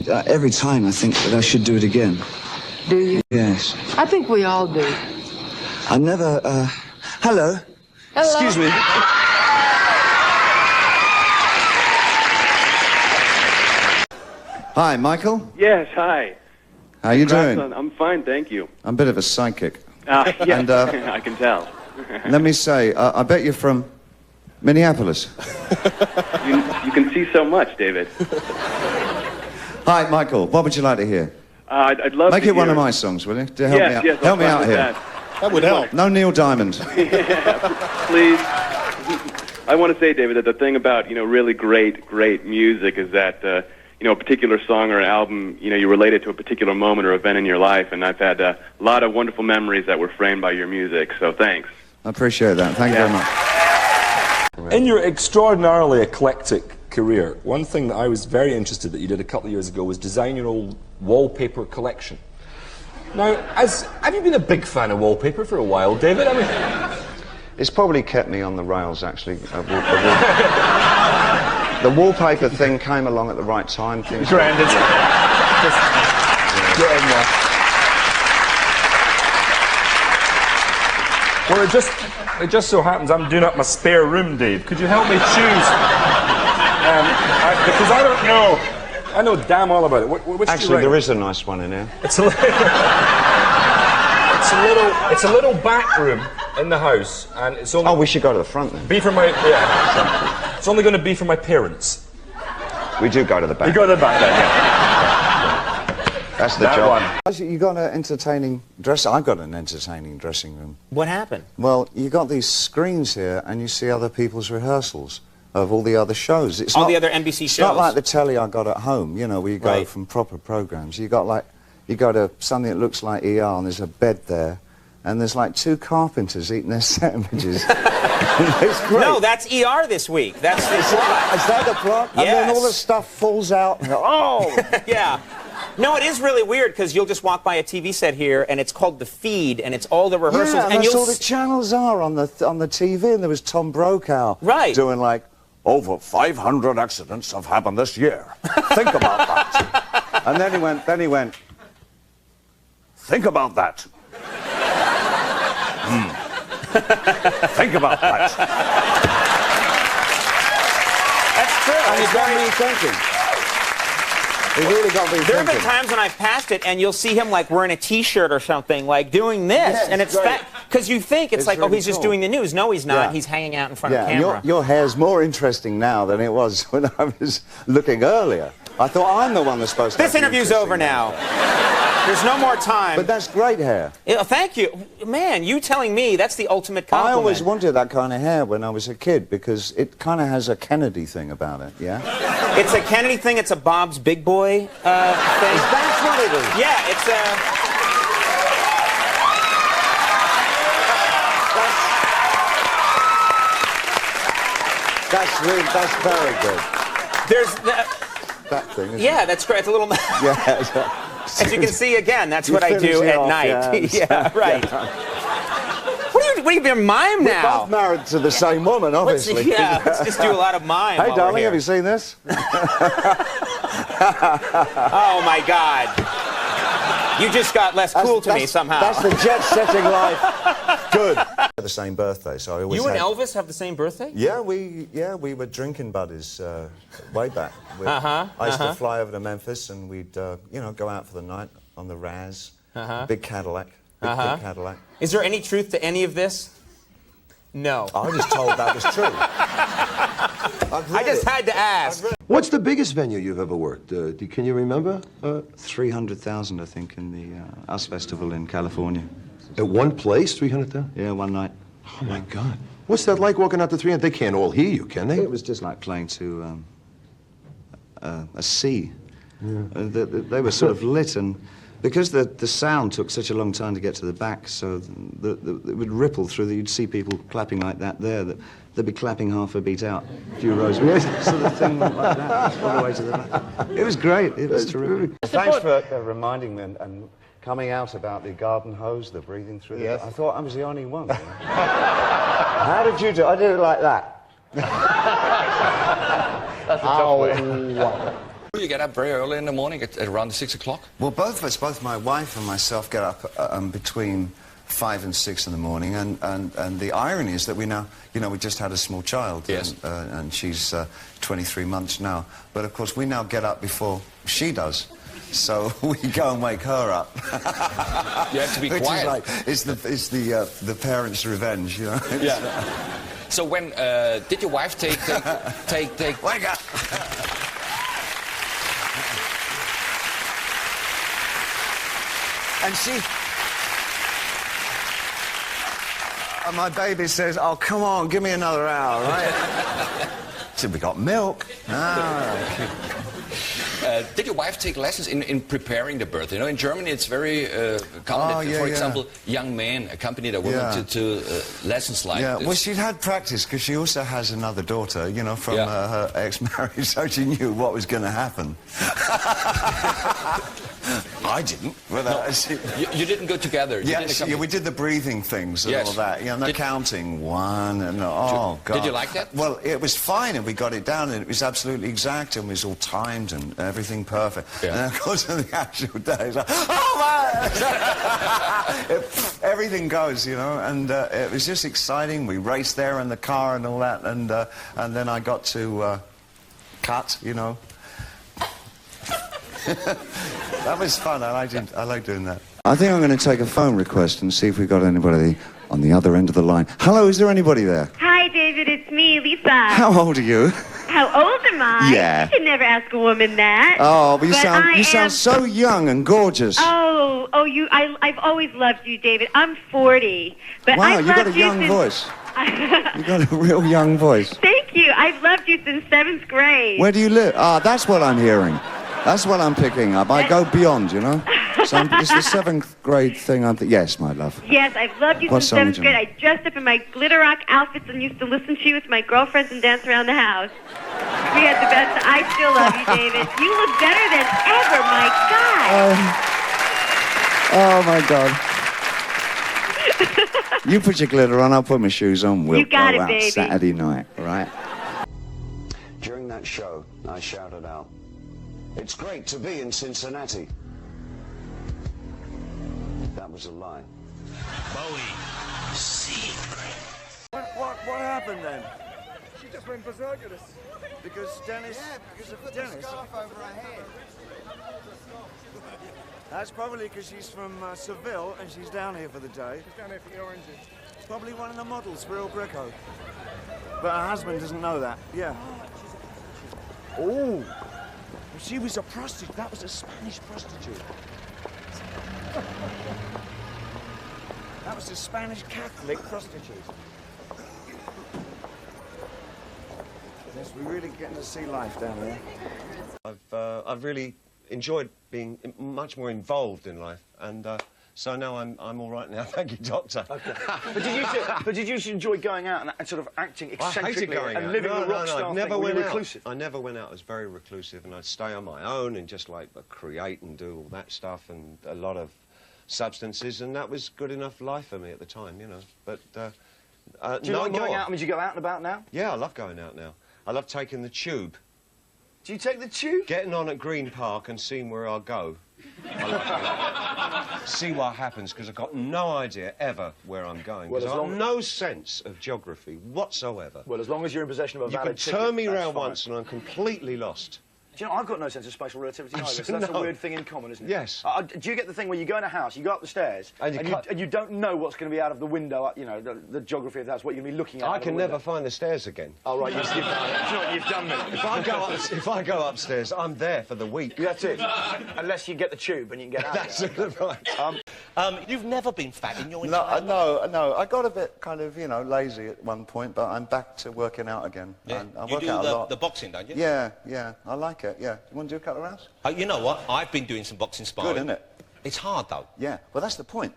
every time I think that I should do it again. Do you? Yes. I think we all do. I never, hello? Hello? Excuse me. Hi, Michael. Yes, hi. How you doing? I'm fine, thank you. I'm a bit of a psychic. Yeah, And, I can tell. Let me say, I bet you're from Minneapolis. You can see so much, David. Hi, Michael. What would you like to hear? I'd love Make to it one hear... of my songs, will you? To help me out. Yes, help me out here. That would help. No Neil Diamond. Yeah, please. I want to say, David, that the thing about, really great music is that, a particular song or an album, you relate it to a particular moment or event in your life, and I've had a lot of wonderful memories that were framed by your music, so thanks. I appreciate that. Thank you very much. In your extraordinarily eclectic career, one thing that I was very interested that you did a couple of years ago was design your old wallpaper collection. Now, have you been a big fan of wallpaper for a while, David? I mean, It's probably kept me on the rails, actually. The wallpaper thing came along at the right time. grand, it's just get in there. Well, it just so happens I'm doing up my spare room, Dave. Could you help me choose? Because I don't know. I know damn all about it. Which Actually, there is a nice one in here. It's a little back room in the house, and it's only. Oh, we should go to the front then. Be for my It's only going to be for my parents. We do go to the back. You go to the back then. Yeah. That's the That job. one. You got an entertaining dress. I've got an entertaining dressing room. What happened? Well, you got these screens here, and you see other people's rehearsals of all the other shows. It's All not, the other NBC shows. It's not like the telly I got at home. Where you go Right. from proper programs. You go to something that looks like ER, and there's a bed there, and there's like two carpenters eating their sandwiches. It's great. No, that's ER this week. That's the plot. Is that the plot? And then all the Yes. stuff falls out. And oh! Yeah. No, it is really weird because you'll just walk by a TV set here and it's called The Feed and it's all the rehearsals. Yeah, and that's you'll all the channels are on the TV. And there was Tom Brokaw doing like, over 500 accidents have happened this year. Think about that. And then he went, think about that. Think about that. That's true. And it got me thinking. It really got me There have been thinking. times when I've passed it and you'll see him like wearing a T-shirt or something, like doing this, Yeah, and it's great. because you think it's like, oh, really he's just cool. doing the news. No, he's not. Yeah. He's hanging out in front of Yeah, camera. your hair's more interesting now than it was when I was looking earlier. I thought I'm the one that's supposed to. This interview's over now. There's no more time. But that's great hair. Yeah, thank you. Man, you telling me, that's the ultimate I compliment. always wanted that kind of hair when I was a kid because it kind of has a Kennedy thing about it, yeah? It's a Kennedy thing, it's a Bob's Big Boy thing. That's what it is. Yeah, it's a... That's very good. There's... That thing, isn't Yeah, that's great. It's a little... Yeah. As you can see, again, that's You what I finish do it at off, night. yeah. Yeah, right. Yeah. What are you being mime We're now? both married to the same woman, obviously. Let's just do a lot of mime. Hey, while darling, we're here. have you seen this? Oh, my God. You just got less cool to me somehow. That's the jet-setting life. Good. The same birthday, so I always You and had... Elvis have the same birthday? Yeah, we were drinking buddies way back. I used to fly over to Memphis and we'd go out for the night on the Raz, big Cadillac, big Cadillac. Is there any truth to any of this? No. I was told that was true. I just had to ask. What's the biggest venue you've ever worked? Can you remember? 300,000, I think, in the US Festival in California. At one place, 300,000? Yeah, one night. Oh my God! What's that like walking out to 300? They can't all hear you, can they? It was just like playing to a sea. Yeah. They were sort of lit, and because the sound took such a long time to get to the back, so it would ripple through. You'd see people clapping like that there. They'd be clapping half a beat out, a few rows. So the thing went like that, all the way to the back. It was great. It was terrific. Thanks for reminding me and coming out about the garden hose, the breathing through. Yes. I thought I was the only one. How did you do it? I did it like that. That's a tough way. You get up very early in the morning at around 6 o'clock? Well, both of us, both my wife and myself, get up between 5 and 6 in the morning, and the irony is that we now, you know, we just had a small child, yes, and she's 23 months now, but of course we now get up before she does. So we go and wake her up. You have to be Which quiet. Is like, it's the parents' revenge, you know. Yeah. So when did your wife take Wake up! And and my baby says, "Oh, come on, give me another hour, right?" So we got milk. Did your wife take lessons in preparing the birth? You know, in Germany it's very common that, for example, young men accompany their women to lessons like this. Well, she'd had practice because she also has another daughter, you know, from her ex-marriage, so she knew what was going to happen. I didn't. Well, you didn't go together. We did the breathing things and all that. You know, counting one and God. Did you like that? Well, it was fine, and we got it down, and it was absolutely exact, and it was all timed and everything perfect. Yeah. And of course, on the actual day, it's like, oh my! Everything goes, you know, and it was just exciting. We raced there in the car and all that, and then I got to cut, you know. That was fun. I like doing that. I think I'm going to take a phone request and see if we've got anybody on the other end of the line. Hello, is there anybody there? Hi, David. It's me, Lisa. How old are you? How old am I? Yeah. You should never ask a woman that. Oh, but you sound so young and gorgeous. I've always loved you, David. I'm 40, but wow, I've you got a loved you young since... voice. You got a real young voice. Thank you. I've loved you since 7th grade. Where do you live? Ah, that's what I'm hearing. That's what I'm picking up. I go beyond, you know. So it's the 7th grade thing. Yes, my love. Yes, I've loved you since 7th grade. I dressed up in my glitter rock outfits and used to listen to you with my girlfriends and dance around the house. We had the best. I still love you, David. You look better than ever, my God. Oh, my God. You put your glitter on, I'll put my shoes on. We'll you got go it, out baby. Saturday night, all right? During that show, I shouted out, "It's great to be in Cincinnati." That was a lie. Bowie, secret. What happened then? She just went berserk at us. Because Dennis... Yeah, because of Dennis. Scarf over her head. That's probably because she's from Seville and she's down here for the day. She's down here for the oranges. Probably one of the models for Il Greco. But her husband doesn't know that. Yeah. Oh! She was a prostitute. That was a Spanish prostitute. That was a Spanish Catholic prostitute. Yes, we're really getting to see life down there. I've really enjoyed being much more involved in life, and so now I'm all right now. Thank you, Doctor. Okay. But did you enjoy going out and sort of acting eccentrically and living the rock star thing? Were you reclusive? I never went out. I was very reclusive, and I'd stay on my own and just like create and do all that stuff and a lot of substances, and that was good enough life for me at the time, you know. But do you like going out? I mean, do you go out and about now? Yeah, I love going out now. I love taking the tube. Do you take the tube? Getting on at Green Park and seeing where I'll go. I love that. See what happens, because I've got no idea ever where I'm going. Because I have no sense of geography whatsoever. Well, as long as you're in possession of a valid ticket, you can turn me around once and I'm completely lost. Do you know, I've got no sense of spatial relativity either, so that's a weird thing in common, isn't it? Yes. Do you get the thing where you go in a house, you go up the stairs, and you don't know what's going to be out of the window, you know, the geography of the house, what you're going to be looking at? I can never find the stairs again. Oh, right, you've done it. You've done it. If I go upstairs, I'm there for the week. That's it. Unless you get the tube and you can get out. That's it, right. You've never been fat in your entire life? No. I got a bit kind of, you know, lazy at one point, but I'm back to working out again. Yeah. I You work do out a lot. the boxing, don't you? Yeah. I like it, yeah. You want to do a couple of rounds? You know what? I've been doing some boxing sparring. Good, isn't it? It's hard, though. Yeah, well, that's the point.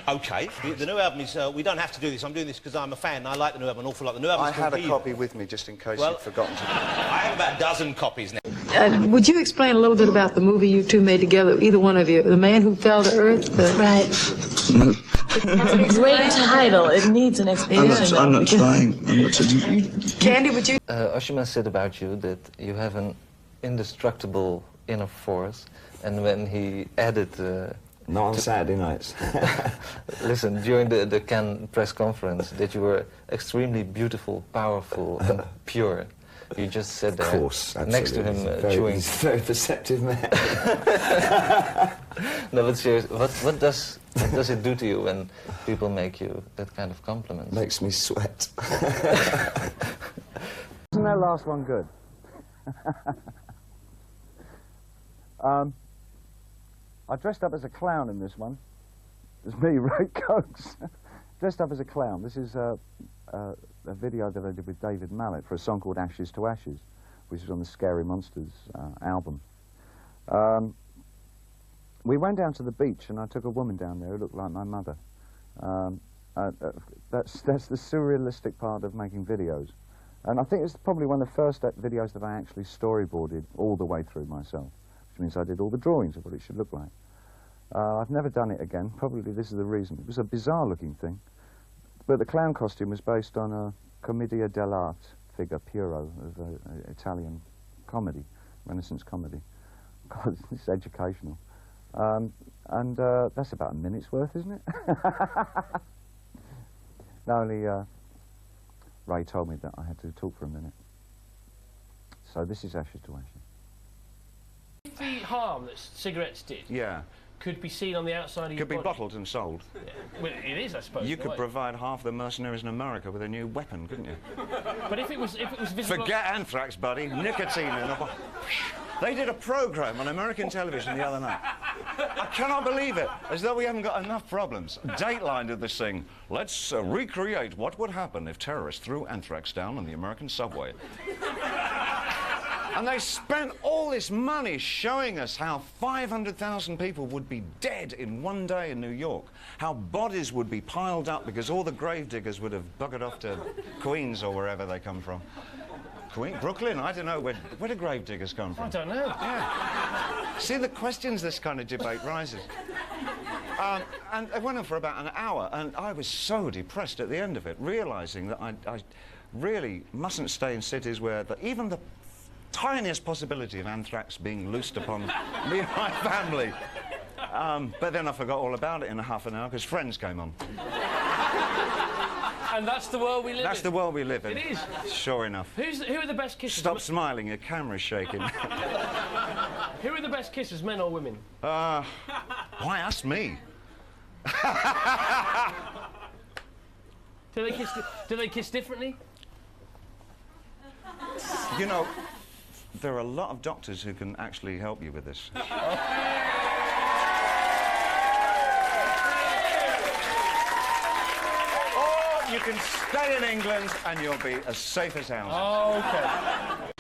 OK. The new album is... we don't have to do this. I'm doing this because I'm a fan and I like the new album an awful lot. The new album I had a copy with me just in case you'd forgotten to... I have about a dozen copies now. Would you explain a little bit about the movie you two made together, either one of you? The Man Who Fell to Earth? Right. It's a great title. It needs an explanation. I'm not trying. Candy, would you? Oshima said about you that you have an indestructible inner force, and when he added... Not on Saturday nights. Listen, during the Cannes press conference, that you were extremely beautiful, powerful, and pure. You just said that. Of course, next to him chewing. He's a very perceptive man. No, but seriously, what does it do to you when people make you that kind of compliment? Makes me sweat. Isn't that last one good? I dressed up as a clown in this one. It's me, Ray Coates. Dressed up as a clown. This is a video that I did with David Mallet for a song called Ashes to Ashes, which is on the Scary Monsters album. We went down to the beach and I took a woman down there who looked like my mother. That's the surrealistic part of making videos. And I think it's probably one of the first videos that I actually storyboarded all the way through myself, which means I did all the drawings of what it should look like. I've never done it again. Probably this is the reason. It was a bizarre-looking thing. But the clown costume was based on a commedia dell'arte figure, Piero, of Italian comedy, Renaissance comedy. God, it's educational. And that's about a minute's worth, isn't it? No, only Ray told me that I had to talk for a minute. So this is Ashes to Ashes. The harm that cigarettes did could be seen on the outside of your body. Could be bottled and sold. Yeah. Well, it is, I suppose. You could provide half the mercenaries in America with a new weapon, couldn't you? But if it was visible... Forget anthrax, buddy. Nicotine in a bottle. They did a program on American television the other night. I cannot believe it. As though we haven't got enough problems. Dateline did this thing. Let's recreate what would happen if terrorists threw anthrax down on the American subway. And they spent all this money showing us how 500,000 people would be dead in one day in New York, how bodies would be piled up because all the gravediggers would have buggered off to Queens or wherever they come from. Brooklyn? I don't know. Where do gravediggers come from? I don't know. Yeah. See the questions this kind of debate raises. And it went on for about an hour, and I was so depressed at the end of it, realising that I really mustn't stay in cities where even the tiniest possibility of anthrax being loosed upon me and my family. But then I forgot all about it in a half an hour because Friends came on. And that's the world we live in. That's the world we live in. It is. Sure enough. Who are the best kissers? Stop smiling, your camera's shaking. Who are the best kissers, men or women? Why ask me? Do they kiss differently? You know, there are a lot of doctors who can actually help you with this. Or you can stay in England and you'll be as safe as houses. Oh, okay.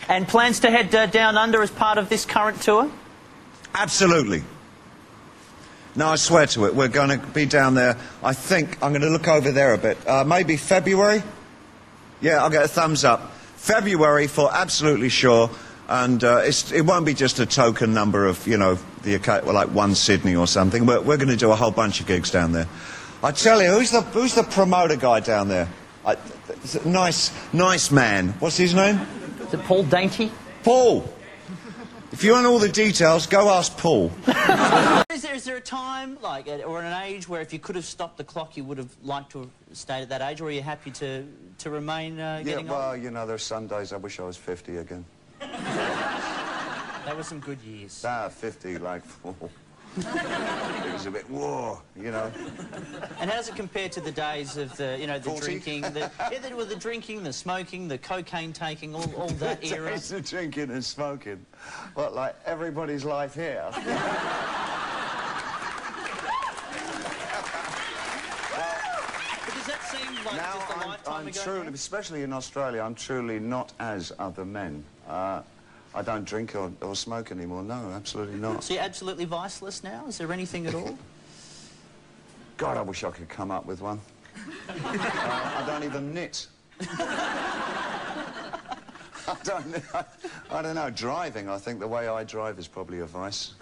And plans to head down under as part of this current tour? Absolutely. No, I swear to it. We're going to be down there. I think I'm going to look over there a bit. Maybe February? Yeah, I'll get a thumbs up. February for absolutely sure. And it won't be just a token number of, you know, like one Sydney or something. We're going to do a whole bunch of gigs down there. I tell you, who's the promoter guy down there? Nice man. What's his name? Is it Paul Dainty? Paul! If you want all the details, go ask Paul. Is there a time, or an age, where if you could have stopped the clock, you would have liked to have stayed at that age, or are you happy to remain getting well, on? you know, there's some days I wish I was 50 again. They were some good years. 50, like, it was a bit, whoa, you know. And how does it compare to the days of the drinking, the drinking, the smoking, the cocaine taking, all that era? Days of drinking and smoking. What, like everybody's life here? But does that seem like just a lifetime ago? Truly, especially in Australia, I'm truly not as other men. I don't drink or smoke anymore. No, absolutely not. So you're absolutely viceless now? Is there anything at all? God, I wish I could come up with one. I don't even knit. I don't know. Driving, I think the way I drive is probably a vice.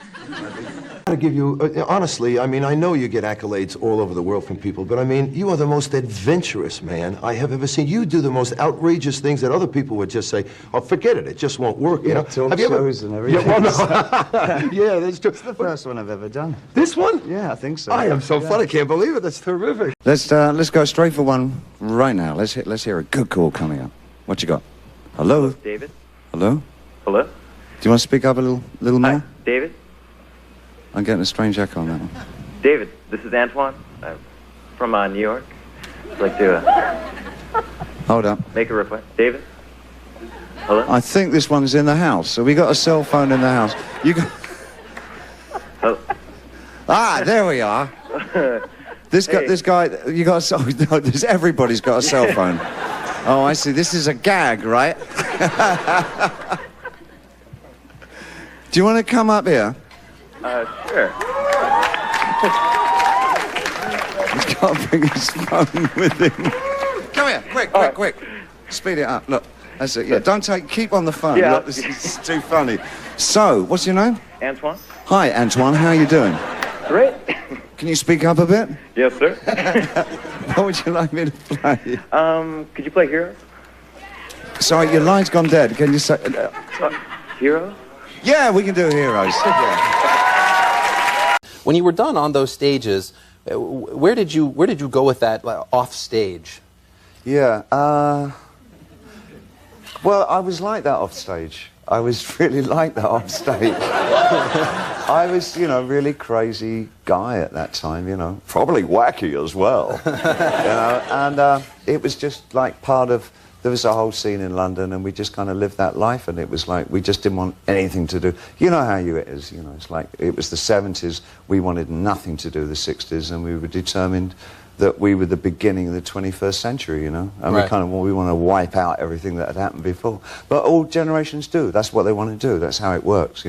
To give you, honestly, I mean, I know you get accolades all over the world from people, but I mean, you are the most adventurous man I have ever seen. You do the most outrageous things that other people would just say, "Oh, forget it just won't work." You know, talk shows and everything. Yeah, well, no. Yeah, that's true. It's the first one I've ever done. This one? Yeah, I think so. I am so fun. I can't believe it. That's terrific. Let's go straight for one right now. Let's hear a good call coming up. What you got? Hello? David? Hello? Hello? Do you want to speak up a little more? Hi, David? I'm getting a strange echo on that one. David, this is Antoine. I'm from New York. I'd like to Hold up. make a request. David? Hello? I think this one's in the house. So we got a cell phone in the house. You got... Hello? Ah, there we are. This guy, you got a cell... No, everybody's got a cell phone. Oh, I see. This is a gag, right? Do you want to come up here? Sure. He's got to bring his phone with him. Come here, quick. Speed it up. Look, that's it. Yeah, keep on the phone. Yeah. Look, this is too funny. So, what's your name? Antoine? Hi, Antoine. How are you doing? Great. Can you speak up a bit? Yes, sir. What would you like me to play? Could you play Hero? Sorry, your line's gone dead. Can you say... Hero? Yeah, we can do Heroes. Yeah. When you were done on those stages, where did you go with that, like, off stage? Yeah, well, I was like that off stage. I was really like that off stage. I was, really crazy guy at that time, Probably wacky as well. And it was just like part of... There was a whole scene in London, and we just kind of lived that life, and it was like we just didn't want anything to do. You know how it is, it's like it was the 70s, we wanted nothing to do with the 60s, and we were determined that we were the beginning of the 21st century, and Right. we want to wipe out everything that had happened before. But all generations do. That's what they want to do. That's how it works,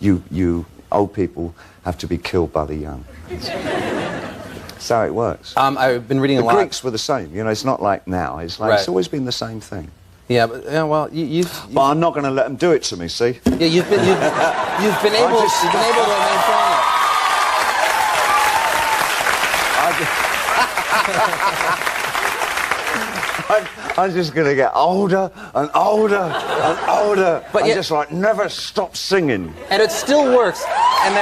You old people have to be killed by the young. That's how it works. I've been reading a lot. The Greeks were the same. It's not like now. It's like it's always been the same thing. Yeah, but well, you've But I'm not going to let them do it to me. See? Yeah, you've been able to maintain it. I'm just going to get older and older and older. But I'm just like never stop singing. And it still works. And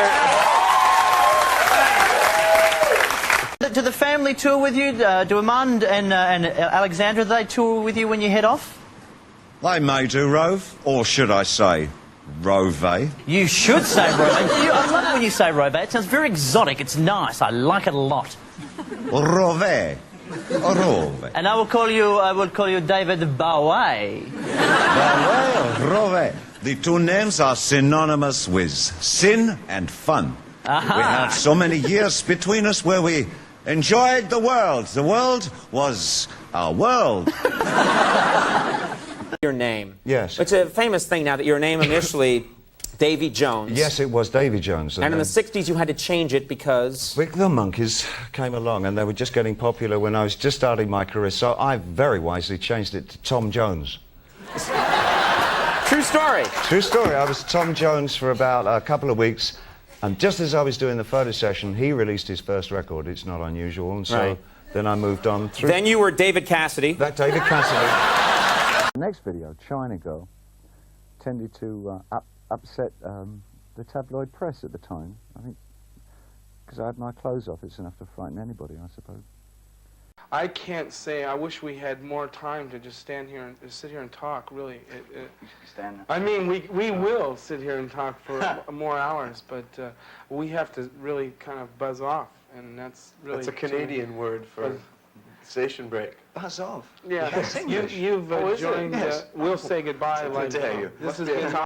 Do the family tour with you? Do Amand and Alexandra, do they tour with you when you head off? They may do, Rove, or should I say, Rove. You should say Rove. I love it when you say Rove. It sounds very exotic. It's nice. I like it a lot. Rove. Rove. And I will call you David Bowie. Bowie, Rove. The two names are synonymous with sin and fun. Aha. We have so many years between us where we enjoyed the world. The world was our world. Your name. Yes. It's a famous thing now that your name initially, Davy Jones. Yes, it was Davy Jones. And in the 60s you had to change it because... The Monkees came along and they were just getting popular when I was just starting my career, so I very wisely changed it to Tom Jones. True story. True story. I was Tom Jones for about a couple of weeks, and just as I was doing the photo session, he released his first record, It's Not Unusual, and so Right. then I moved on through... Then you were David Cassidy. That David Cassidy. The next video, China Girl, tended to upset the tabloid press at the time. I think because I had my clothes off, it's enough to frighten anybody, I suppose. I can't say. I wish we had more time to just stand here and sit here and talk. Really, Stand. I mean, we will sit here and talk for more hours, but we have to really kind of buzz off, and that's really. That's a Canadian word for station break. Buzz off. Yeah, That's English. you've Oh, is it? joined. Yes. We'll say goodbye. How dare you. This Must has be a been.